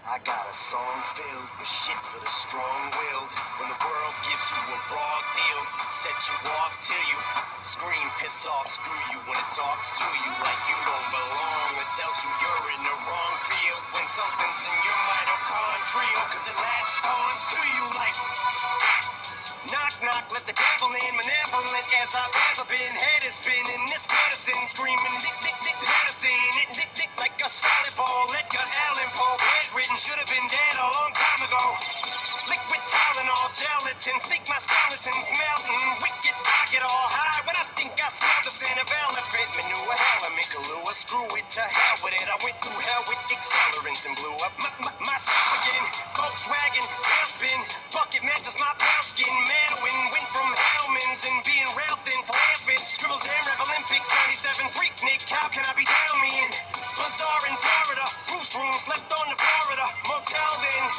I got a song filled with shit for the strong-willed. When the world gives you a raw deal, set you off till you scream, piss off, screw you when it talks to you like you don't belong. It tells you you're in the wrong field when something's in your mitochondrial, cause it latched on to you like knock, knock, let the devil in, malevolent as I've ever been. Head is spinning, this medicine screaming, dick, dick, dick, medicine. It dick, dick like a solid ball. Edgar Allan Poe, bedridden, should have been dead a long time ago. Liquid Tylenol, gelatin, sneak my skeletons melting. Wicked, I get all high when I think I smell the scent of elephant manure. Hell, I'm in Kahlua, screw it, to hell with it. I went through hell with accelerants and blew up myself again. Volkswagen, tailspin, bucket matches my pale skin. Manowin, went from Hellman's and being rail thin, flailfish. Scribble Jam, Rev Olympics, 97, Freaknik, how can I be down me in? Bazaar in Florida, Bruce room, slept on the Florida motel then.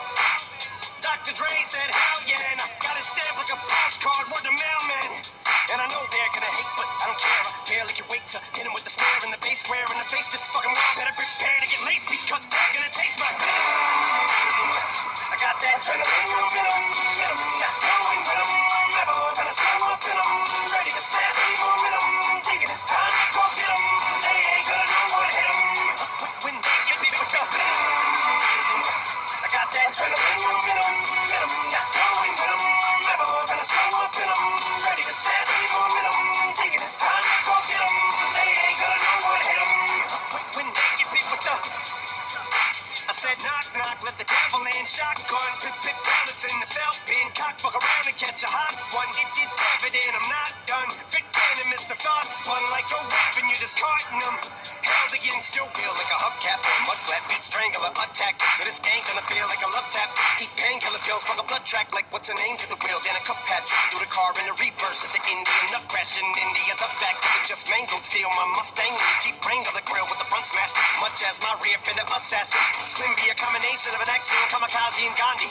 Dr. Dre said, hell yeah, and I got it stamped like a postcard, word to mailman. And I know they're gonna hate, but I don't care. I barely can wait to hit him with the snare and the bass square in the face. This fucking world better prepare to get laced because they're gonna taste my I got that adrenaline, momentum, not going with them. Never gonna slow up in them. Ready to snap any momentum. Thinking it's time to go get them. They ain't gonna know what hit them. When they get me with the I got that adrenaline, momentum, not going with them. Never gonna slow up in them. Ready to snap any momentum. Thinking it's time to go get them. They ain't gonna know what hit them. When they get me with the I said knock, knock, let the devil in. Shotgun, pip, bullets in the felt pin. Cock, fuck around and catch a hot one. It's evident I'm not done. Big venom is the thought spun like a weapon. You're discarding them. Held against still feel like a hubcap or a mud flap. Beat strangler attack. So this ain't gonna feel like a love tap. Eat painkiller pills, fuck a blood track like what's her name's at the wheel. Then a cup patch through the car in the reverse at the Indian nut crash in India. The back of it just mangled. Steal my Mustang and the Jeep Wrangler the grill with the front smashed. Much as my rear fender assassin. Slim be a combination of an action kamikaze and Gandhi.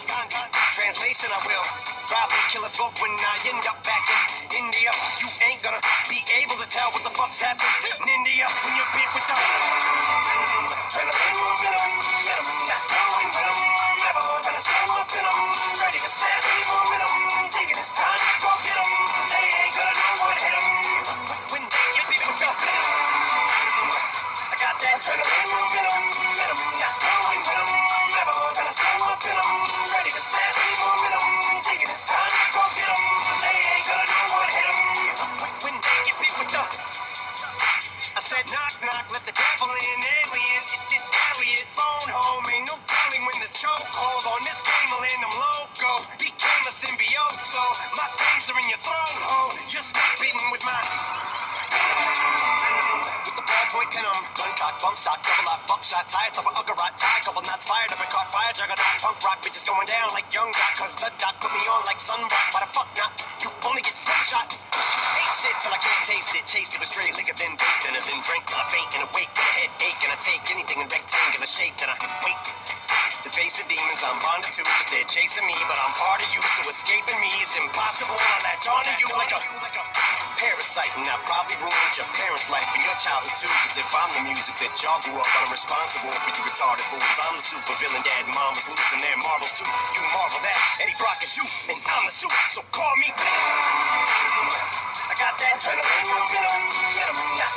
Translation, I will probably kill us both when I end up back in India. You ain't gonna be able to tell what the fuck's happened in India when you're bit with the adrenaline, momentum, not going with them. Never gonna slow up in them. Ready to snap any momentum. Thinking it's time to go get them. They ain't gonna know what hit them. When they get bit with the I got that adrenaline, momentum, not going with them. Never gonna slow up in them. Ready to snap any momentum. Thinking it's time to go get them. They ain't gonna know what hit them. When they get bit with the I said knock, knock, let the devil in. Alien, it Elliot, phone home. Ain't no telling when this chokehold on this game will end. I'm loco, became a symbiote. So my fangs are in your throat, ho. You're stuck beating with my with the ballpoint pin 'em. Gun cock, bump stock, double up, buckshot, tie top of Uggarot, tie, couple knots fired up and caught fire, juggernaut, punk rock, bitches going down like young doc, cause the doc put me on like sunrock. Why the fuck not? You only get one shot. Ate shit till I can't taste it. Chased it with straight liquor, then baked and then drank till I faint and awake with a headache. And I take anything in rectangular shape, then I wait to face the demons I'm bonded to, cause they're chasing me, but I'm part of you, so escaping me is impossible. I latch onto you like a parasite, and I probably ruined your parents' life and your childhood too, cause if I'm the music that y'all grew up on, I'm responsible for you retarded fools. I'm the super villain, dad and mom was losing their marbles too. You marvel that Eddie Brock is you, and I'm the suit, so call me I got that adrenaline, momentum, not